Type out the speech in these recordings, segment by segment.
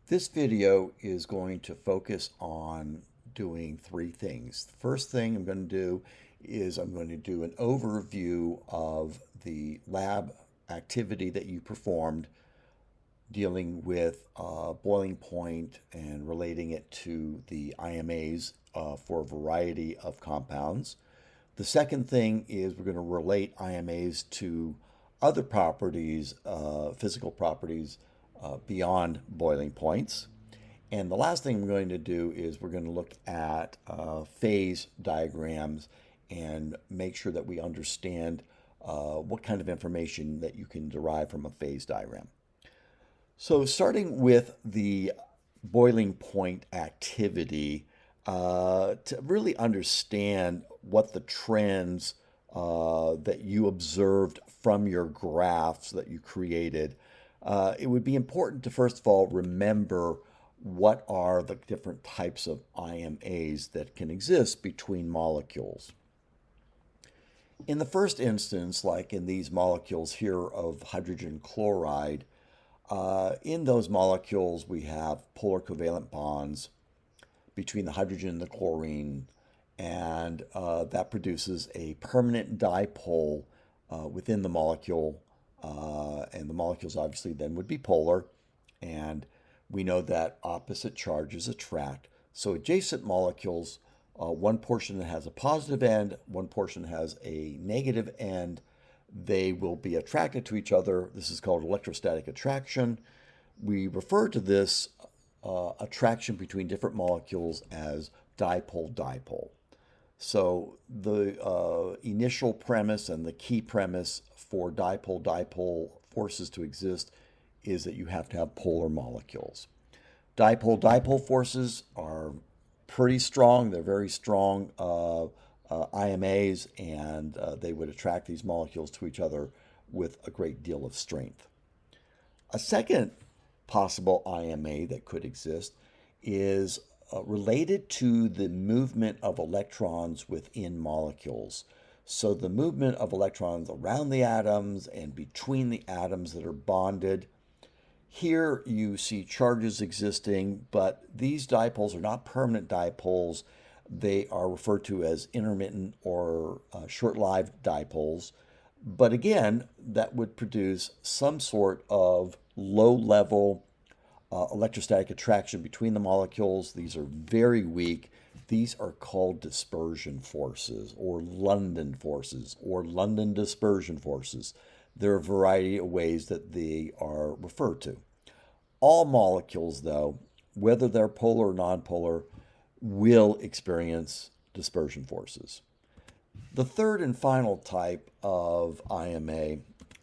This video is going to focus on doing three things. The first thing I'm going to do is I'm going to do an overview of the lab activity that you performed dealing with boiling point and relating it to the IMAs for a variety of compounds. The second thing is we're going to relate IMAs to other properties, physical properties beyond boiling points. And the last thing we're going to do is we're going to look at phase diagrams and make sure that we understand what kind of information that you can derive from a phase diagram. So starting with the boiling point activity, to really understand what the trends that you observed from your graphs that you created, it would be important to first of all remember what are the different types of IMAs that can exist between molecules. In the first instance, like in these molecules here of hydrogen chloride, in those molecules we have polar covalent bonds between the hydrogen and the chlorine, and that produces a permanent dipole within the molecule, and the molecules obviously then would be polar, and we know that opposite charges attract. So adjacent molecules, one portion that has a positive end, one portion has a negative end, they will be attracted to each other. This is called electrostatic attraction. We refer to this attraction between different molecules as dipole-dipole. So the initial premise and the key premise for dipole-dipole forces to exist is that you have to have polar molecules. Dipole-dipole forces are pretty strong. They're very strong IMAs, and they would attract these molecules to each other with a great deal of strength. A second possible IMA that could exist is related to the movement of electrons within molecules. So the movement of electrons around the atoms and between the atoms that are bonded. Here you see charges existing, but these dipoles are not permanent dipoles. They are referred to as intermittent or short-lived dipoles. But again, that would produce some sort of low-level electrostatic attraction between the molecules. These are very weak. These are called dispersion forces or London forces or London dispersion forces. There are a variety of ways that they are referred to. All molecules, though, whether they're polar or nonpolar, will experience dispersion forces. The third and final type of IMA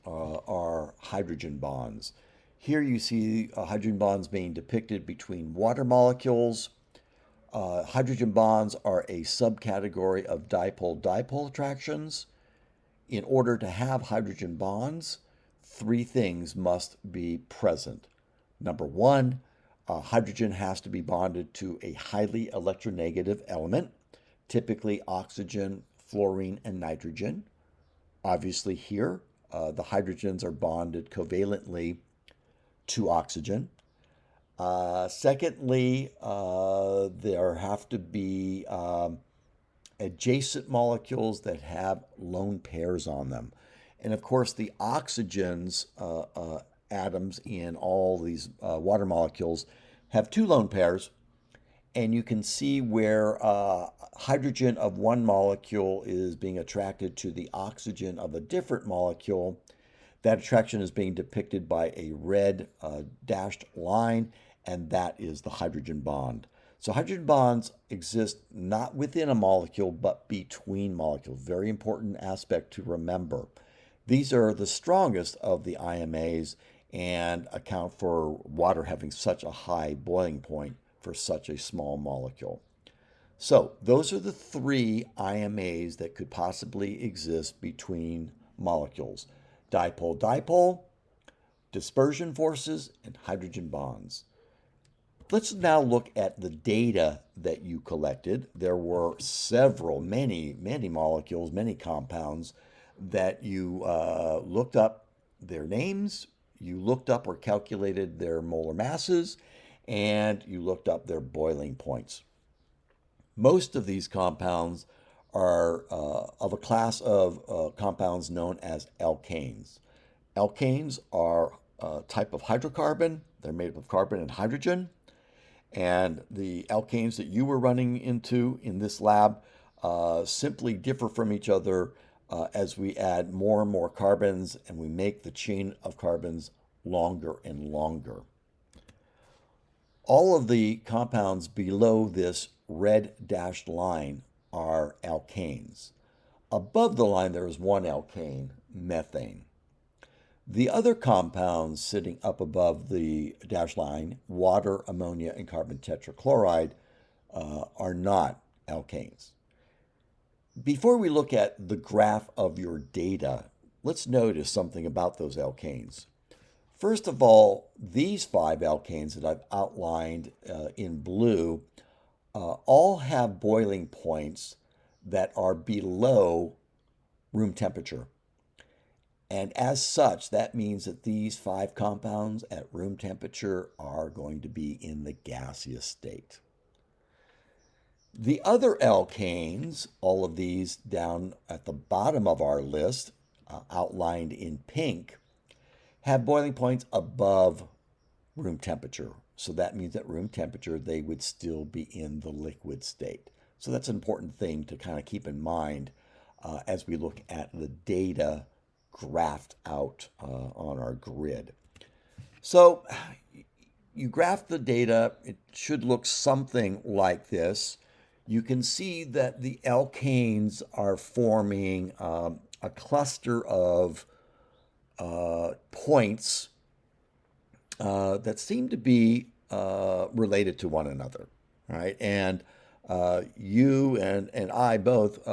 are hydrogen bonds. Here you see hydrogen bonds being depicted between water molecules. Hydrogen bonds are a subcategory of dipole-dipole attractions. In order to have hydrogen bonds, three things must be present. Number one, hydrogen has to be bonded to a highly electronegative element, typically oxygen, fluorine, and nitrogen. Obviously here, the hydrogens are bonded covalently to oxygen. Secondly, there have to be adjacent molecules that have lone pairs on them. And of course, the oxygens atoms in all these water molecules have two lone pairs, and you can see where hydrogen of one molecule is being attracted to the oxygen of a different molecule. That attraction is being depicted by a red dashed line, and that is the hydrogen bond. So hydrogen bonds exist not within a molecule, but between molecules. Very important aspect to remember. These are the strongest of the IMAs and account for water having such a high boiling point for such a small molecule. So those are the three IMAs that could possibly exist between molecules: dipole-dipole, dispersion forces, and hydrogen bonds. Let's now look at the data that you collected. There were many molecules, many compounds that you looked up their names, you looked up or calculated their molar masses, and you looked up their boiling points. Most of these compounds are of a class of compounds known as alkanes. Alkanes are a type of hydrocarbon. They're made up of carbon and hydrogen. And the alkanes that you were running into in this lab simply differ from each other as we add more and more carbons and we make the chain of carbons longer and longer. All of the compounds below this red dashed line are alkanes. Above the line, there is one alkane, methane. The other compounds sitting up above the dashed line, water, ammonia, and carbon tetrachloride, are not alkanes. Before we look at the graph of your data, let's notice something about those alkanes. First of all, these 5 alkanes that I've outlined in blue all have boiling points that are below room temperature. And as such, that means that these 5 compounds at room temperature are going to be in the gaseous state. The other alkanes, all of these down at the bottom of our list, outlined in pink, have boiling points above room temperature. So that means at room temperature, they would still be in the liquid state. So that's an important thing to kind of keep in mind as we look at the data graphed out on our grid. So you graph the data, it should look something like this. You can see that the alkanes are forming a cluster of points that seem to be related to one another, right? And you and I both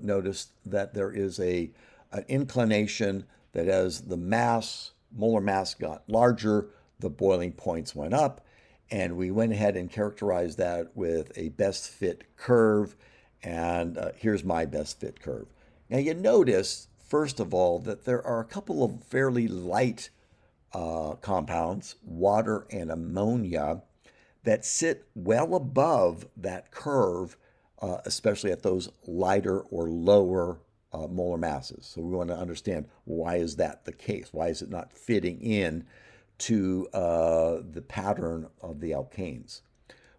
noticed that there is an inclination that as the molar mass got larger, the boiling points went up, and we went ahead and characterized that with a best fit curve, and here's my best fit curve. Now you notice, first of all, that there are a couple of fairly light compounds, water and ammonia, that sit well above that curve, especially at those lighter or lower molar masses. So we want to understand, why is that the case? Why is it not fitting in to the pattern of the alkanes?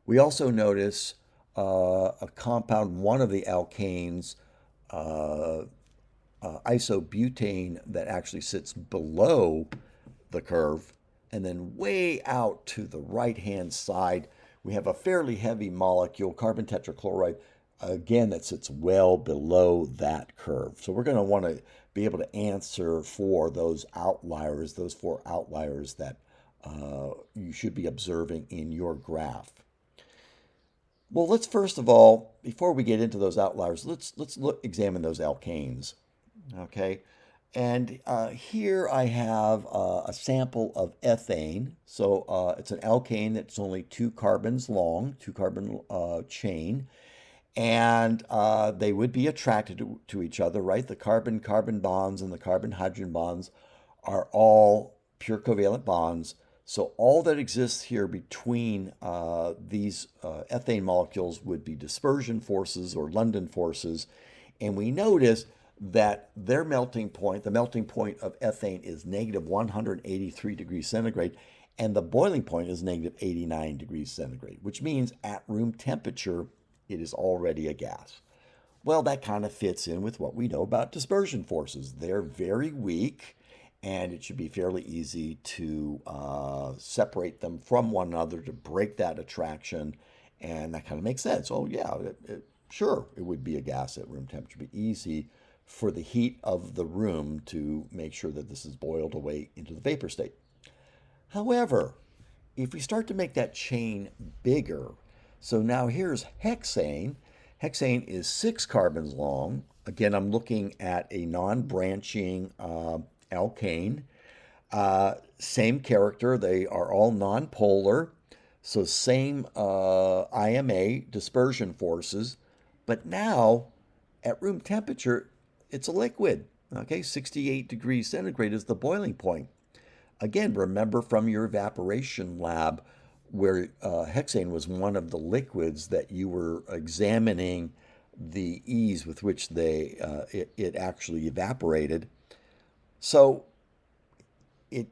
We also notice a compound, one of the alkanes, isobutane, that actually sits below the curve. And then way out to the right-hand side, we have a fairly heavy molecule, carbon tetrachloride, again, that sits well below that curve. So we're going to want to be able to answer for those outliers, those 4 outliers that you should be observing in your graph. Well, let's first of all, before we get into those outliers, let's examine those alkanes. Okay. And here I have a sample of ethane. So it's an alkane that's only 2 carbons long, 2-carbon chain. And they would be attracted to each other, right? The carbon-carbon bonds and the carbon-hydrogen bonds are all pure covalent bonds. So all that exists here between these ethane molecules would be dispersion forces or London forces. And we notice that their melting point, the melting point of ethane, is negative 183 degrees centigrade, and the boiling point is negative 89 degrees centigrade, which means at room temperature, it is already a gas. Well, that kind of fits in with what we know about dispersion forces. They're very weak, and it should be fairly easy to separate them from one another to break that attraction, and that kind of makes sense. Oh, yeah, sure, it would be a gas at room temperature. It'd be easy for the heat of the room to make sure that this is boiled away into the vapor state. However, if we start to make that chain bigger, so now here's hexane. Hexane is 6 carbons long. Again, I'm looking at a non-branching alkane. Same character, they are all nonpolar. So same IMA, dispersion forces. But now, at room temperature, it's a liquid. Okay, 68 degrees centigrade is the boiling point. Again, remember from your evaporation lab, where hexane was one of the liquids that you were examining the ease with which it actually evaporated. So it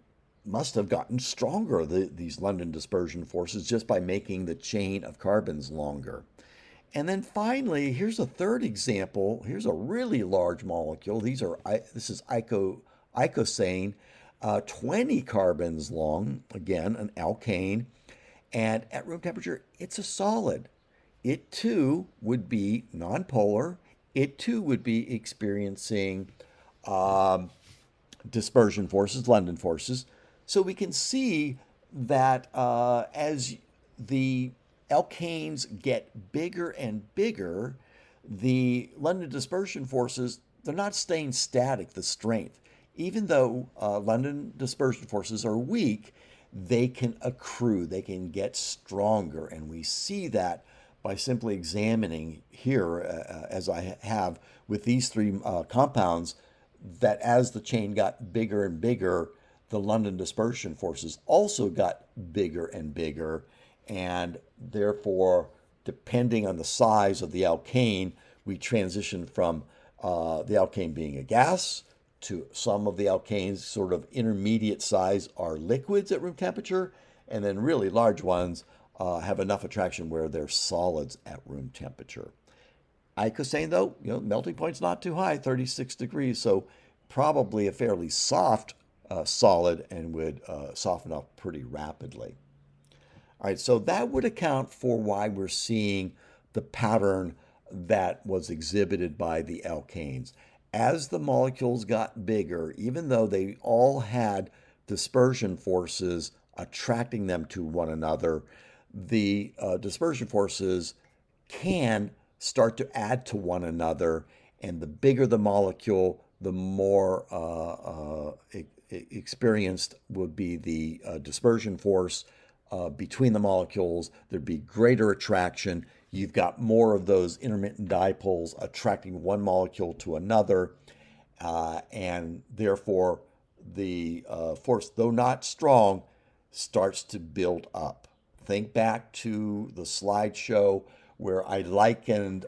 must have gotten stronger, these London dispersion forces, just by making the chain of carbons longer. And then finally, here's a third example. Here's a really large molecule. This is icosane, 20 carbons long, again, an alkane. And at room temperature, it's a solid. It too would be nonpolar. It too would be experiencing um, dispersion forces, London forces. So we can see that as the alkanes get bigger and bigger, the London dispersion forces, they're not staying static, the strength. Even though London dispersion forces are weak, they can accrue, they can get stronger. And we see that by simply examining here, as I have with these three compounds, that as the chain got bigger and bigger, the London dispersion forces also got bigger and bigger. And therefore, depending on the size of the alkane, we transition from the alkane being a gas to some of the alkanes, sort of intermediate size, are liquids at room temperature, and then really large ones have enough attraction where they're solids at room temperature. Icosane, though, melting point's not too high, 36 degrees, so probably a fairly soft solid and would soften up pretty rapidly. All right, so that would account for why we're seeing the pattern that was exhibited by the alkanes. As the molecules got bigger, even though they all had dispersion forces attracting them to one another, the dispersion forces can start to add to one another, and the bigger the molecule, the more experienced would be the dispersion force between the molecules. There'd be greater attraction. You've got more of those intermittent dipoles attracting one molecule to another, and therefore the force, though not strong, starts to build up. Think back to the slideshow where I likened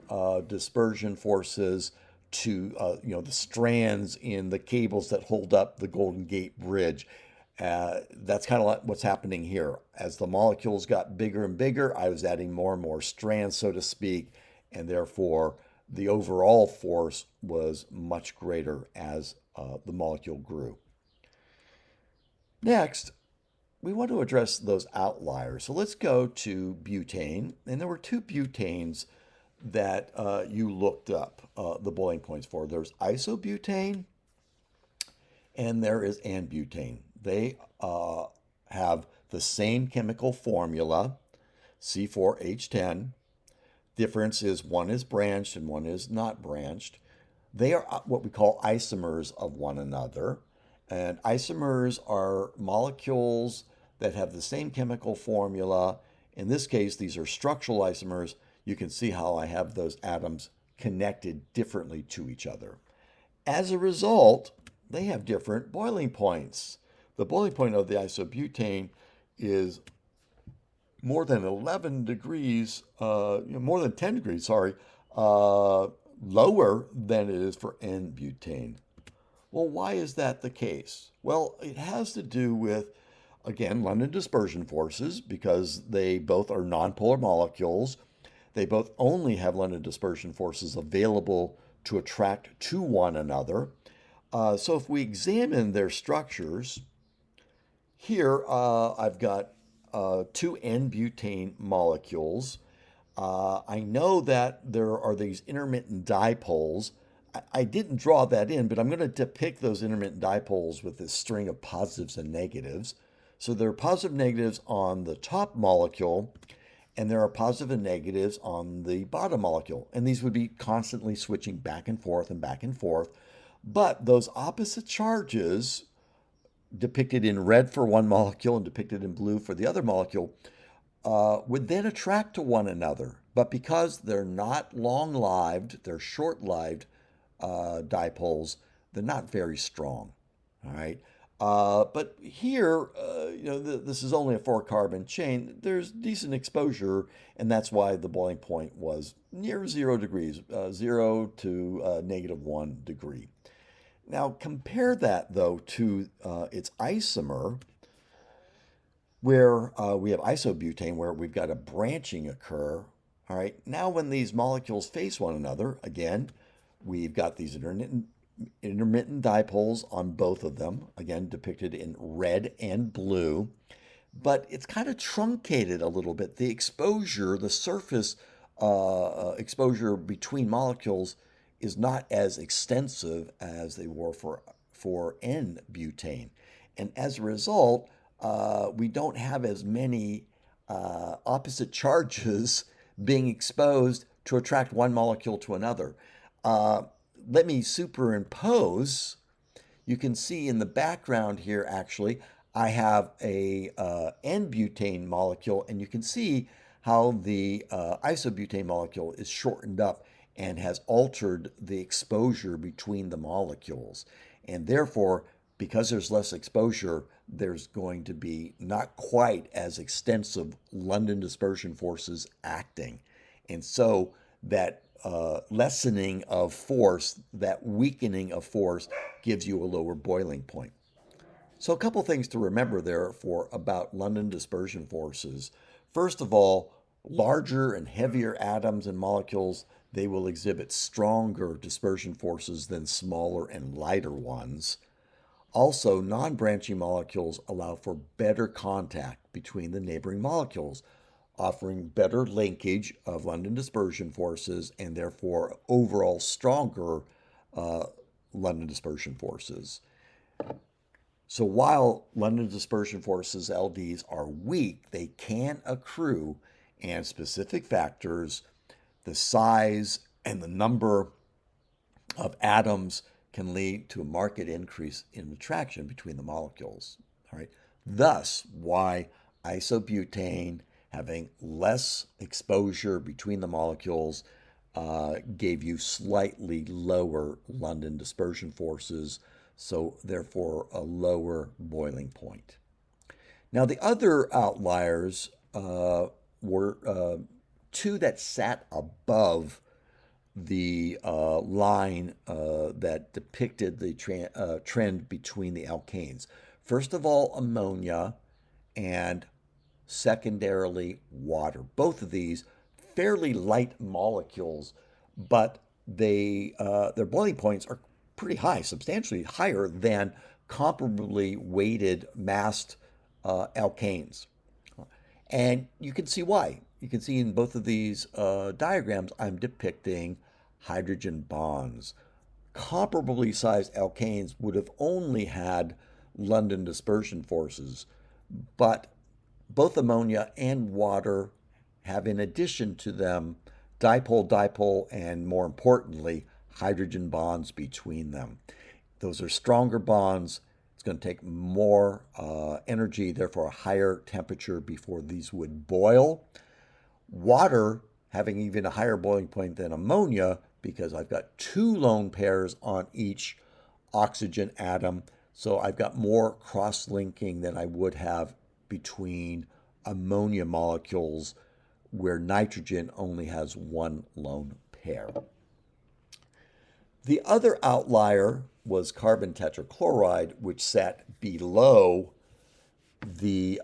dispersion forces to the strands in the cables that hold up the Golden Gate Bridge. That's kind of like what's happening here. As the molecules got bigger and bigger, I was adding more and more strands, so to speak, and therefore the overall force was much greater as the molecule grew. Next, we want to address those outliers. So let's go to butane. And there were two butanes that you looked up the boiling points for. There's isobutane and there is N-butane. They have the same chemical formula, C4H10. Difference is one is branched and one is not branched. They are what we call isomers of one another. And isomers are molecules that have the same chemical formula. In this case, these are structural isomers. You can see how I have those atoms connected differently to each other. As a result, they have different boiling points. The boiling point of the isobutane is more than 11 degrees, more than 10 degrees, sorry, lower than it is for N-butane. Well, why is that the case? Well, it has to do with, again, London dispersion forces, because they both are nonpolar molecules. They both only have London dispersion forces available to attract to one another. So if we examine their structures, here I've got two N-butane molecules. I know that there are these intermittent dipoles. I didn't draw that in, but I'm going to depict those intermittent dipoles with this string of positives and negatives. So there are positive negatives on the top molecule, and there are positive and negatives on the bottom molecule. And these would be constantly switching back and forth and back and forth. But those opposite charges, depicted in red for one molecule and depicted in blue for the other molecule, would then attract to one another. But because they're not long-lived, they're short-lived dipoles, they're not very strong. All right. But here, this is only a four carbon chain. There's decent exposure, and that's why the boiling point was near 0 degrees, 0 to -1 degree. Now, compare that though to its isomer, where we have isobutane, where we've got a branching occur. All right, now when these molecules face one another, again, we've got these intermittent dipoles on both of them, again depicted in red and blue, but it's kind of truncated a little bit. The exposure, the surface exposure between molecules is not as extensive as they were for N-butane. And as a result, we don't have as many opposite charges being exposed to attract one molecule to another. Uh, Let me superimpose. You can see in the background here, actually, I have a N-butane molecule, and you can see how the isobutane molecule is shortened up and has altered the exposure between the molecules. And therefore, because there's less exposure, there's going to be not quite as extensive London dispersion forces acting. And so that lessening of force, that weakening of force, gives you a lower boiling point. So, a couple things to remember there for about London dispersion forces. First of all, larger and heavier atoms and molecules, they will exhibit stronger dispersion forces than smaller and lighter ones. Also, non-branching molecules allow for better contact between the neighboring molecules, offering better linkage of London dispersion forces and therefore overall stronger uh, London dispersion forces. So while London dispersion forces, LDs, are weak, they can accrue, and specific factors, the size and the number of atoms, can lead to a marked increase in attraction between the molecules. All right. Thus, why isobutane having less exposure between the molecules gave you slightly lower London dispersion forces, so therefore a lower boiling point. Now, the other outliers were two that sat above the line that depicted the trend between the alkanes. First of all, ammonia, and secondarily, water. Both of these fairly light molecules, but their boiling points are pretty high, substantially higher than comparably weighted massed alkanes. And you can see why. You can see in both of these diagrams, I'm depicting hydrogen bonds. Comparably sized alkanes would have only had London dispersion forces, but both ammonia and water have, in addition to them, dipole dipole, and more importantly, hydrogen bonds between them. Those are stronger bonds. It's going to take more energy, therefore a higher temperature before these would boil. Water having even a higher boiling point than ammonia, because I've got two lone pairs on each oxygen atom. So I've got more cross-linking than I would have between ammonia molecules, where nitrogen only has one lone pair. The other outlier was carbon tetrachloride, which sat below the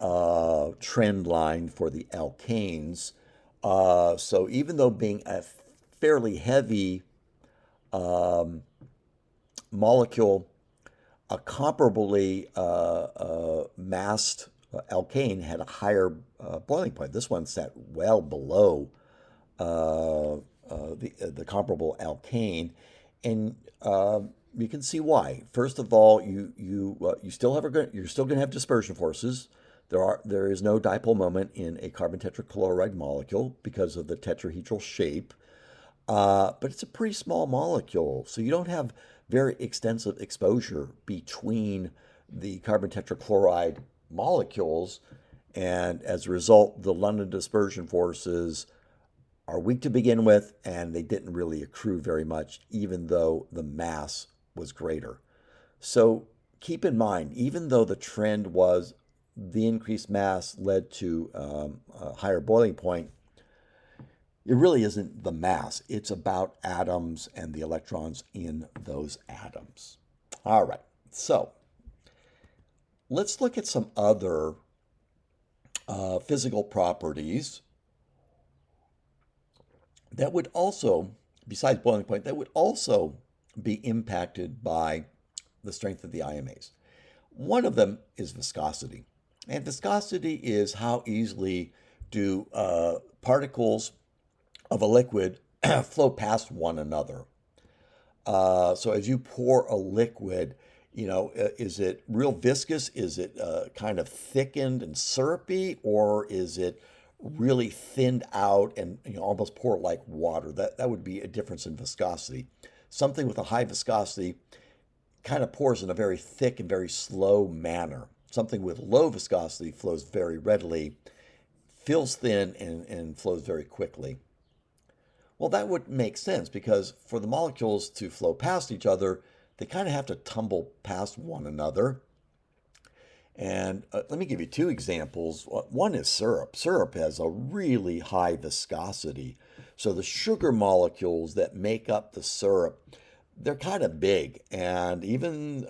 trend line for the alkanes. So even though being a fairly heavy molecule, a comparably massed alkane had a higher boiling point. This one sat well below the comparable alkane, and you can see why. First of all, you still have you're still going to have dispersion forces. There is no dipole moment in a carbon tetrachloride molecule because of the tetrahedral shape. But it's a pretty small molecule, so you don't have very extensive exposure between the carbon tetrachloride molecules, and as a result, the London dispersion forces are weak to begin with, and they didn't really accrue very much, even though the mass was greater. So keep in mind, even though the trend was the increased mass led to a higher boiling point, it really isn't the mass. It's about atoms and the electrons in those atoms. All right, so let's look at some other physical properties that would also, besides boiling point, that would also be impacted by the strength of the IMAs. One of them is viscosity. And viscosity is how easily do particles of a liquid flow past one another. So as you pour a liquid, is it real viscous? Is it kind of thickened and syrupy, or is it really thinned out and almost pour like water? That would be a difference in viscosity. Something with a high viscosity kind of pours in a very thick and very slow manner. Something with low viscosity flows very readily, feels thin, and flows very quickly. Well, that would make sense because for the molecules to flow past each other, they kind of have to tumble past one another. And let me give you two examples. One is syrup. Syrup has a really high viscosity. So the sugar molecules that make up the syrup, they're kind of big, and even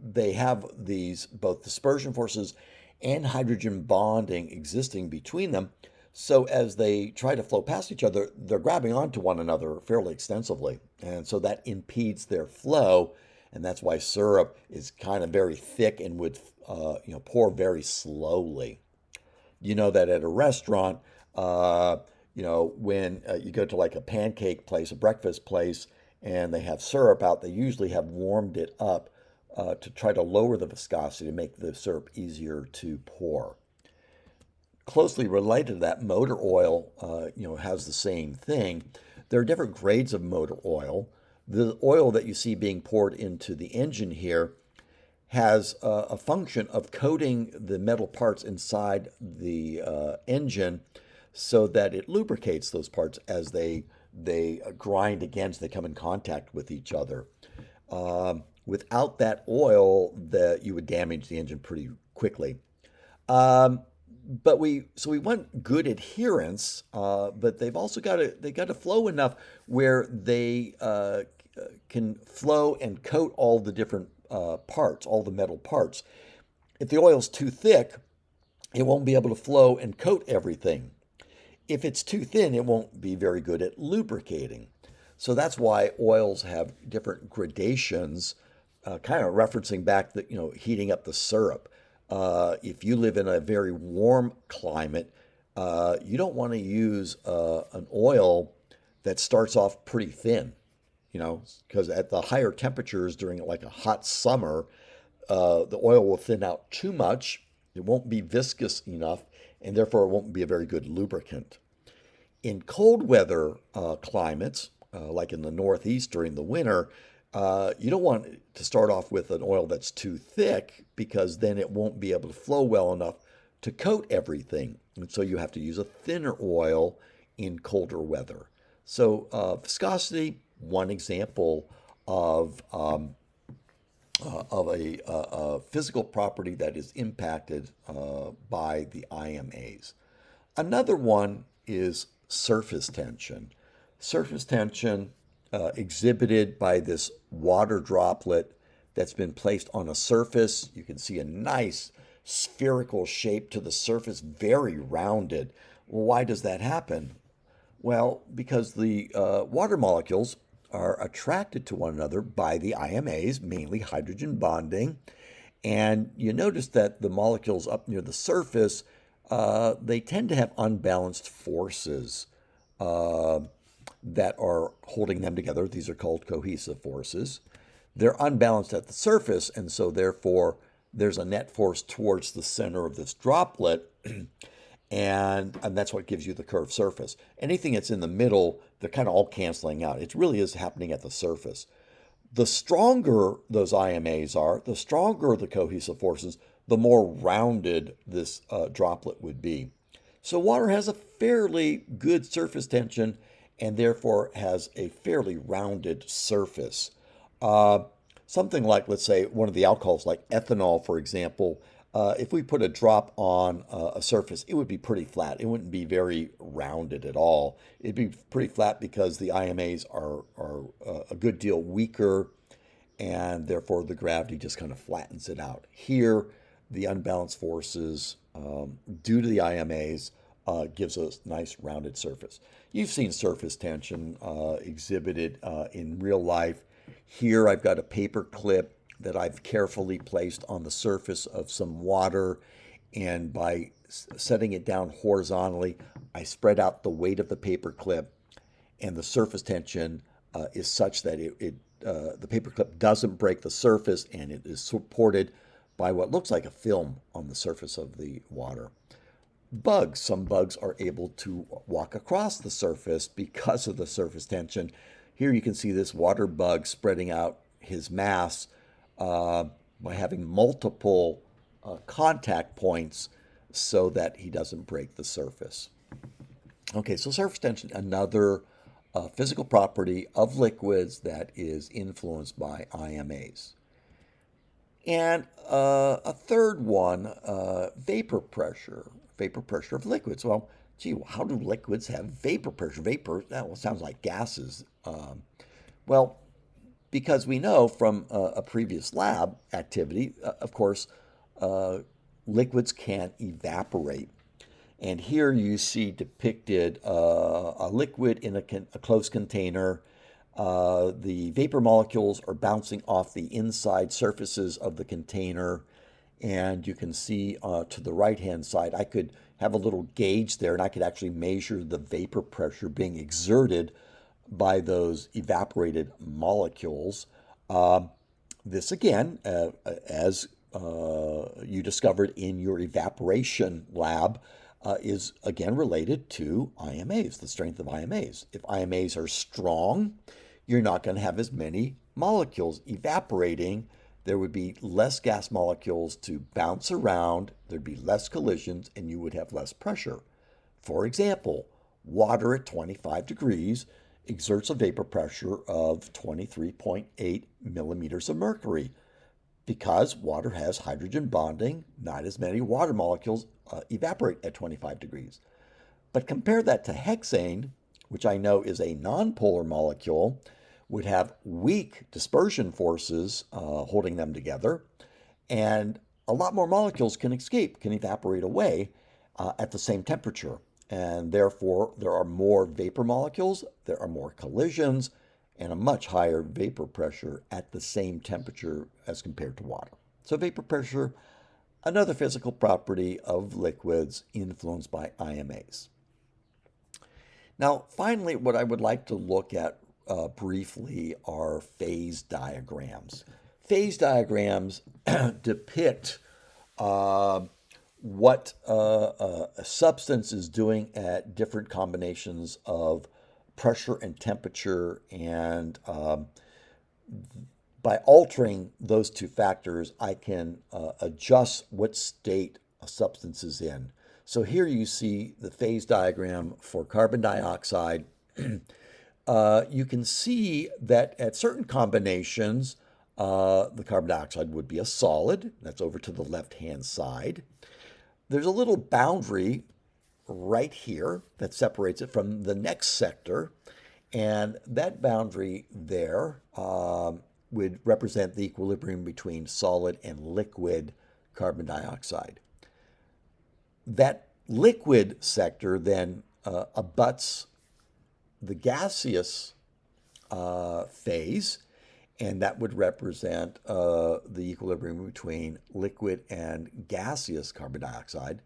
they have these both dispersion forces and hydrogen bonding existing between them. So as they try to flow past each other, they're grabbing onto one another fairly extensively. And so that impedes their flow. And that's why syrup is kind of very thick and would pour very slowly. You know that at a restaurant, when you go to like a pancake place, a breakfast place, and they have syrup out, they usually have warmed it up to try to lower the viscosity to make the syrup easier to pour. Closely related to that, motor oil, has the same thing. There are different grades of motor oil. The oil that you see being poured into the engine here has a function of coating the metal parts inside the engine so that it lubricates those parts as they grind against, they come in contact with each other. Without that oil, that you would damage the engine pretty quickly. Um, so we want good adherence, but they've also got to flow enough where they can flow and coat all the different parts, all the metal parts. If the oil's too thick, it won't be able to flow and coat everything. If it's too thin, it won't be very good at lubricating. So that's why oils have different gradations, kind of referencing back that, heating up the syrup. If you live in a very warm climate, you don't want to use an oil that starts off pretty thin, because at the higher temperatures during like a hot summer, the oil will thin out too much. It won't be viscous enough, and therefore it won't be a very good lubricant. In cold weather climates, like in the Northeast during the winter, you don't want to start off with an oil that's too thick because then it won't be able to flow well enough to coat everything. And so you have to use a thinner oil in colder weather. So viscosity, one example of a physical property that is impacted by the IMAs. Another one is surface tension. Surface tension exhibited by this water droplet that's been placed on a surface. You can see a nice spherical shape to the surface, very rounded. Well, why does that happen? Well, because the water molecules are attracted to one another by the IMAs, mainly hydrogen bonding. And you notice that the molecules up near the surface, they tend to have unbalanced forces that are holding them together. These are called cohesive forces. They're unbalanced at the surface, and so therefore there's a net force towards the center of this droplet, and that's what gives you the curved surface. Anything that's in the middle, they're kind of all canceling out. It really is happening at the surface. The stronger those IMAs are, the stronger the cohesive forces, the more rounded this droplet would be. So water has a fairly good surface tension and therefore has a fairly rounded surface. something like, let's say, one of the alcohols, like ethanol, for example, if we put a drop on a surface, it would be pretty flat. It wouldn't be very rounded at all. It'd be pretty flat because the IMAs are a good deal weaker, and therefore the gravity just kind of flattens it out. Here, the unbalanced forces due to the IMAs gives us a nice rounded surface. You've seen surface tension exhibited in real life. Here I've got a paper clip that I've carefully placed on the surface of some water, and by setting it down horizontally, I spread out the weight of the paper clip, and the surface tension is such that the paper clip doesn't break the surface, and it is supported by what looks like a film on the surface of the water. Some bugs are able to walk across the surface because of the surface tension. Here you can see this water bug spreading out his mass by having multiple contact points so that he doesn't break the surface. Okay, so surface tension, another physical property of liquids that is influenced by IMAs. And a third one, vapor pressure. Vapor pressure of liquids. Well, gee, how do liquids have vapor pressure? Vapor, that sounds like gases. Well, because we know from a previous lab activity, of course, liquids can evaporate. And here you see depicted a liquid in a closed container. The vapor molecules are bouncing off the inside surfaces of the container. And you can see to the right-hand side, I could have a little gauge there, and I could actually measure the vapor pressure being exerted by those evaporated molecules. This again, as you discovered in your evaporation lab, is again related to IMAs, the strength of IMAs. If IMAs are strong, you're not going to have as many molecules evaporating. There would be less gas molecules to bounce around, there'd be less collisions, and you would have less pressure. For example, water at 25 degrees exerts a vapor pressure of 23.8 millimeters of mercury. Because water has hydrogen bonding, not as many water molecules evaporate at 25 degrees. But compare that to hexane, which I know is a nonpolar molecule, would have weak dispersion forces holding them together, and a lot more molecules can escape, can evaporate away at the same temperature. And therefore, there are more vapor molecules, there are more collisions, and a much higher vapor pressure at the same temperature as compared to water. So vapor pressure, another physical property of liquids influenced by IMAs. Now, finally, what I would like to look at briefly are phase diagrams. Phase diagrams depict what a substance is doing at different combinations of pressure and temperature, and by altering those two factors, I can adjust what state a substance is in. So here you see the phase diagram for carbon dioxide. You can see that at certain combinations, the carbon dioxide would be a solid. That's over to the left-hand side. There's a little boundary right here that separates it from the next sector, and that boundary there would represent the equilibrium between solid and liquid carbon dioxide. That liquid sector then abuts the gaseous phase, and that would represent the equilibrium between liquid and gaseous carbon dioxide.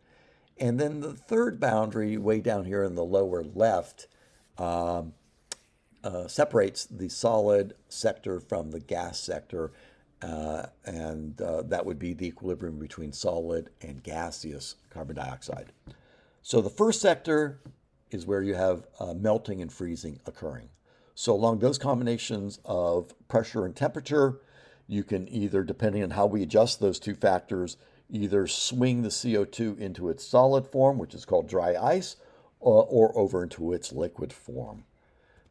And then the third boundary, way down here in the lower left, separates the solid sector from the gas sector, and that would be the equilibrium between solid and gaseous carbon dioxide. So the first sector is where you have melting and freezing occurring. So along those combinations of pressure and temperature, you can either, depending on how we adjust those two factors, either swing the CO2 into its solid form, which is called dry ice, or over into its liquid form.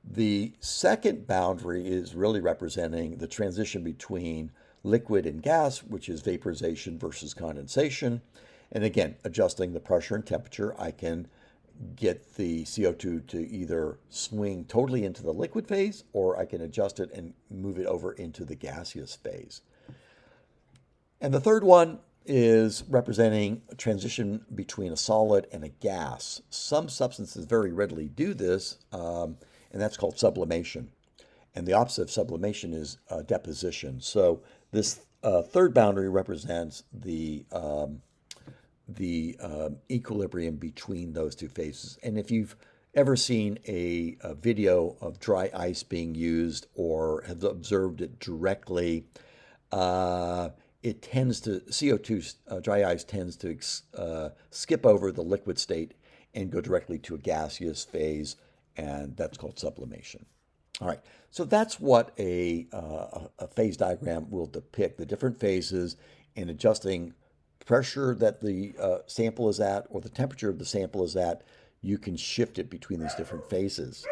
The second boundary is really representing the transition between liquid and gas, which is vaporization versus condensation. And again, adjusting the pressure and temperature, I can get the CO2 to either swing totally into the liquid phase, or I can adjust it and move it over into the gaseous phase. And the third one is representing a transition between a solid and a gas. Some substances very readily do this, and that's called sublimation. And the opposite of sublimation is deposition. So this third boundary represents the equilibrium between those two phases. And if you've ever seen a video of dry ice being used or have observed it directly, it tends to, CO2, dry ice tends to skip over the liquid state and go directly to a gaseous phase, and that's called sublimation. All right, so that's what a phase diagram will depict, the different phases and adjusting pressure that the sample is at or the temperature of the sample is at. You can shift it between these different phases.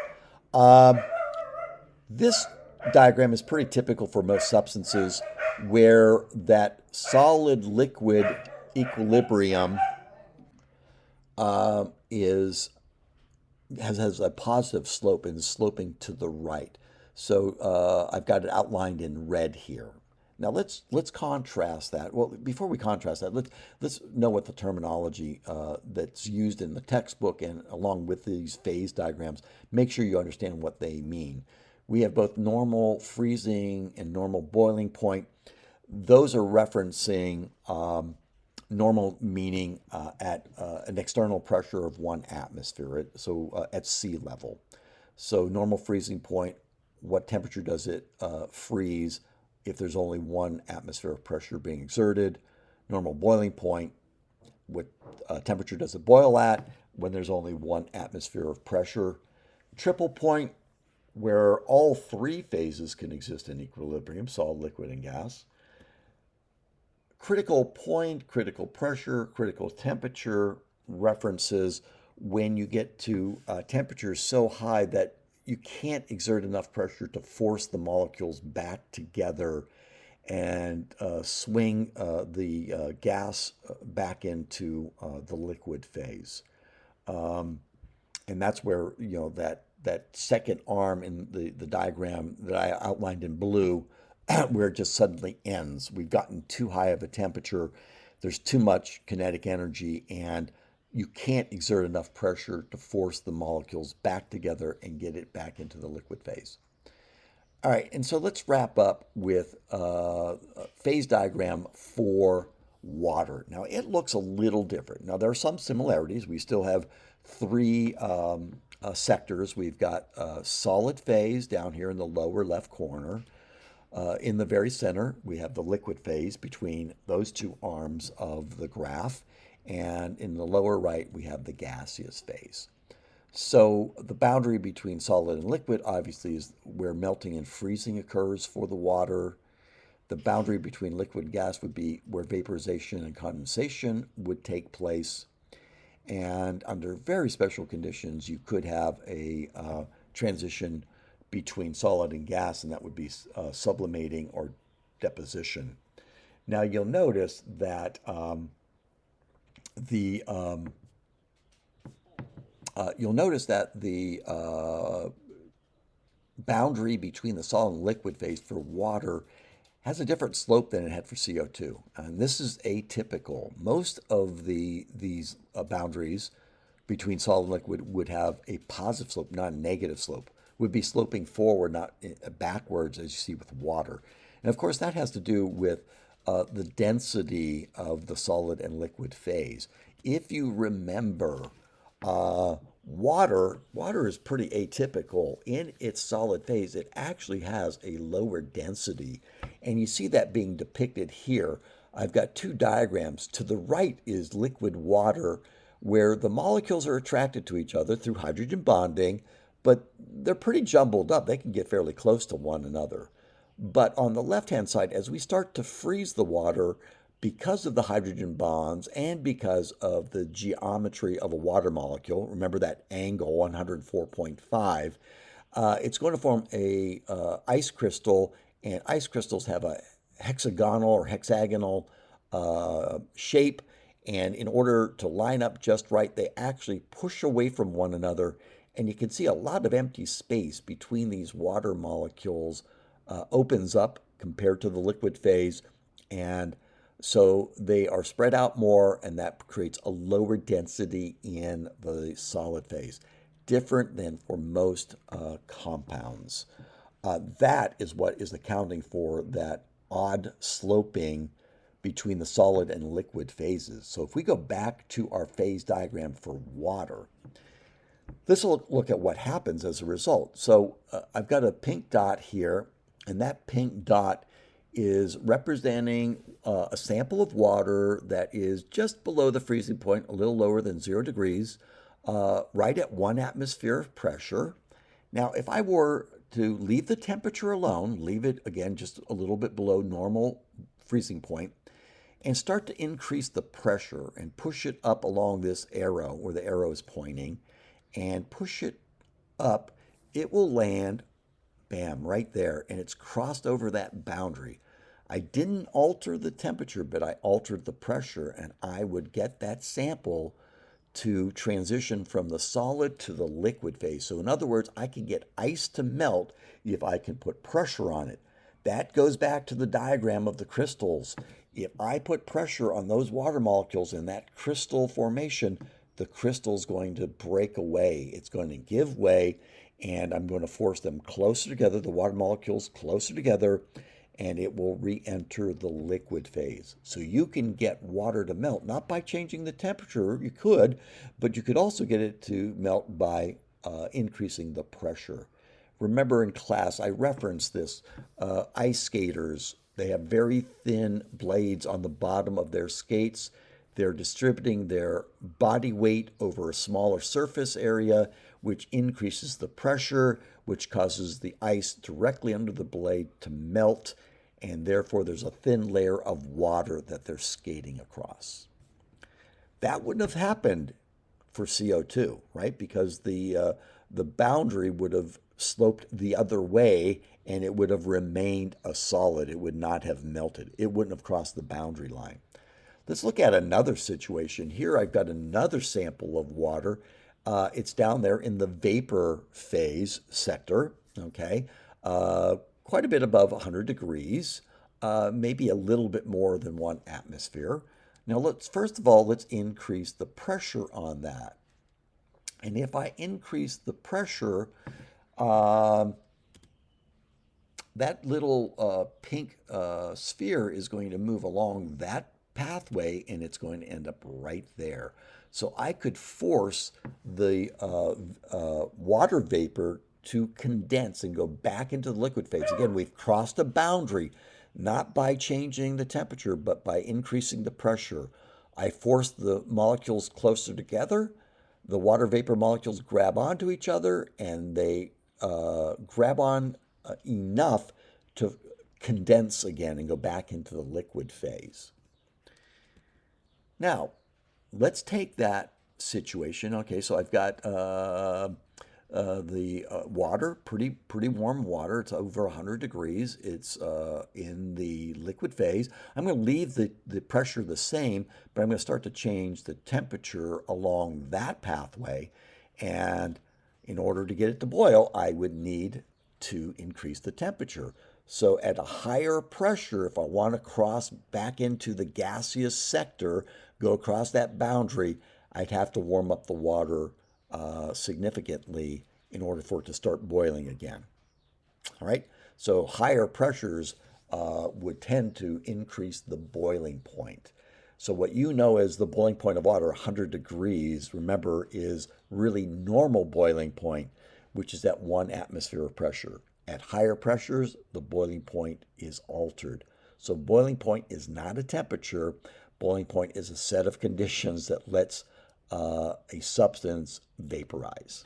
This diagram is pretty typical for most substances where that solid liquid equilibrium is has a positive slope and is sloping to the right. So I've got it outlined in red here. Now let's contrast that. Well, before we contrast that, let's know what the terminology that's used in the textbook and along with these phase diagrams. Make sure you understand what they mean. We have both normal freezing and normal boiling point. Those are referencing normal meaning at an external pressure of 1 atmosphere, so at sea level. So normal freezing point, what temperature does it freeze if there's only 1 atmosphere of pressure being exerted? Normal boiling point, what temperature does it boil at when there's only 1 atmosphere of pressure? Triple point, where all three phases can exist in equilibrium, solid, liquid, and gas. Critical point, critical pressure, critical temperature references when you get to temperatures so high that you can't exert enough pressure to force the molecules back together and swing the gas back into the liquid phase. And that's where, that second arm in the diagram that I outlined in blue, where it just suddenly ends. We've gotten too high of a temperature. There's too much kinetic energy, and you can't exert enough pressure to force the molecules back together and get it back into the liquid phase. All right, and so let's wrap up with a phase diagram for water. Now, it looks a little different. Now, there are some similarities. We still have three sectors. We've got solid phase down here in the lower left corner. In the very center, we have the liquid phase between those two arms of the graph. And in the lower right, we have the gaseous phase. So the boundary between solid and liquid obviously is where melting and freezing occurs for the water. The boundary between liquid and gas would be where vaporization and condensation would take place. And under very special conditions, you could have a transition between solid and gas, and that would be sublimating or deposition. Now you'll notice that the boundary between the solid and liquid phase for water has a different slope than it had for CO2. And this is atypical. Most of these boundaries between solid and liquid would have a positive slope, not a negative slope, would be sloping forward, not backwards, as you see with water. And of course, that has to do with the density of the solid and liquid phase. If you remember, water is pretty atypical. In its solid phase, it actually has a lower density. And you see that being depicted here. I've got two diagrams. To the right is liquid water, where the molecules are attracted to each other through hydrogen bonding, but they're pretty jumbled up. They can get fairly close to one another. But on the left-hand side, as we start to freeze the water, because of the hydrogen bonds and because of the geometry of a water molecule, remember that angle 104.5, It's going to form a ice crystal, and ice crystals have a hexagonal or hexagonal shape. And in order to line up just right, they actually push away from one another. And you can see a lot of empty space between these water molecules opens up compared to the liquid phase. And so they are spread out more, and that creates a lower density in the solid phase, different than for most compounds. That is what is accounting for that odd sloping between the solid and liquid phases. So if we go back to our phase diagram for water, this will look at what happens as a result. So I've got a pink dot here, and that pink dot is representing a sample of water that is just below the freezing point, a little lower than 0 degrees, right at 1 atmosphere of pressure. Now, if I were to leave the temperature alone, leave it again just a little bit below normal freezing point, and start to increase the pressure and push it up along this arrow where the arrow is pointing, and push it up, it will land, bam, right there, and it's crossed over that boundary. I didn't alter the temperature, but I altered the pressure, and I would get that sample to transition from the solid to the liquid phase. So in other words, I can get ice to melt if I can put pressure on it. That goes back to the diagram of the crystals. If I put pressure on those water molecules in that crystal formation, the crystal's going to break away. It's going to give way, and I'm going to force them closer together, the water molecules closer together, and it will re-enter the liquid phase. So you can get water to melt, not by changing the temperature, you could, but you could also get it to melt by increasing the pressure. Remember in class, I referenced this. Ice skaters, they have very thin blades on the bottom of their skates. They're distributing their body weight over a smaller surface area, which increases the pressure, which causes the ice directly under the blade to melt, and therefore there's a thin layer of water that they're skating across. That wouldn't have happened for CO2, right? Because the boundary would have sloped the other way, and it would have remained a solid. It would not have melted. It wouldn't have crossed the boundary line. Let's look at another situation. Here I've got another sample of water. It's down there in the vapor phase sector, okay? Quite a bit above 100 degrees, maybe a little bit more than 1 atmosphere. Now first of all, let's increase the pressure on that. And if I increase the pressure, um, that little pink sphere is going to move along that pathway, and it's going to end up right there. So I could force the water vapor to condense and go back into the liquid phase. Again, we've crossed a boundary, not by changing the temperature, but by increasing the pressure. I forced the molecules closer together. The water vapor molecules grab onto each other, and they grab on enough to condense again and go back into the liquid phase. Now, let's take that situation. Okay, so I've got the water, pretty warm water. It's over 100 degrees. It's in the liquid phase. I'm going to leave the pressure the same, but I'm going to start to change the temperature along that pathway. And in order to get it to boil, I would need to increase the temperature. So at a higher pressure, if I want to cross back into the gaseous sector, go across that boundary, I'd have to warm up the water significantly in order for it to start boiling again. All right, so higher pressures would tend to increase the boiling point. So what you know as the boiling point of water, 100 degrees, remember, is really normal boiling point, which is at 1 atmosphere of pressure. At higher pressures, the boiling point is altered. So boiling point is not a temperature. Boiling point is a set of conditions that lets a substance vaporize.